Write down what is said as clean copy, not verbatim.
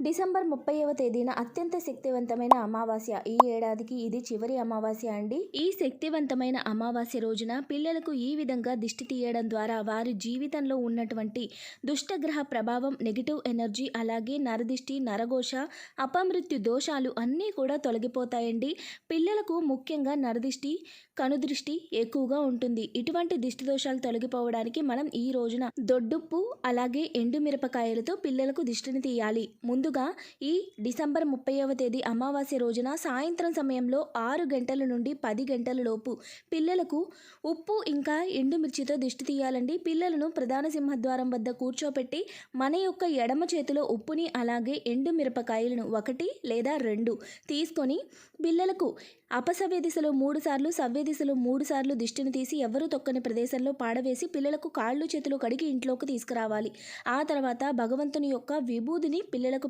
December 30వ తేదీన అత్యంత శక్తివంతమైన అమావాస్య. ఈ ఏడాదికి ఇది చివరి అమావాస్య అండి. ఈ శక్తివంతమైన అమావాస్య రోజున పిల్లలకు ఈ విధంగా దిష్టి తీయడం ద్వారా వారి జీవితంలో ఉన్నటువంటి దుష్టగ్రహ ప్రభావం, నెగిటివ్ ఎనర్జీ, అలాగే నరదిష్టి, నరఘోష, అపమృత్యు దోషాలు అన్నీ కూడా తొలగిపోతాయండి. పిల్లలకు ముఖ్యంగా నరదిష్టి, కనుదృష్టి ఎక్కువగా ఉంటుంది. ఇటువంటి దిష్టి దోషాలు తొలగిపోవడానికి మనం ఈ రోజున దొడ్డుప్పు అలాగే ఎండుమిరపకాయలతో పిల్లలకు దిష్టిని తీయాలి. ముందుగా ఈ డిసెంబర్ 30వ తేదీ అమావాస్య రోజున సాయంత్రం సమయంలో 6 గంటల నుండి 10 గంటల లోపు పిల్లలకు ఉప్పు ఇంకా ఎండుమిర్చితో దిష్టి తీయాలండి. పిల్లలను ప్రధాన సింహద్వారం వద్ద కూర్చోపెట్టి మన యొక్క ఎడమ చేతిలో ఉప్పుని అలాగే ఎండుమిరపకాయలను 1 లేదా 2 తీసుకొని పిల్లలకు అపసవ్య దిశలో 3 సార్లు, సవ్య దిశలో 3 సార్లు దిష్టిని తీసి ఎవరు తొక్కని ప్రదేశంలో పాడవేసి పిల్లలకు కాళ్ళు చేతులు కడిగి ఇంట్లోకి తీసుకురావాలి. ఆ తర్వాత భగవంతుని యొక్క విభూదిని పిల్లలకు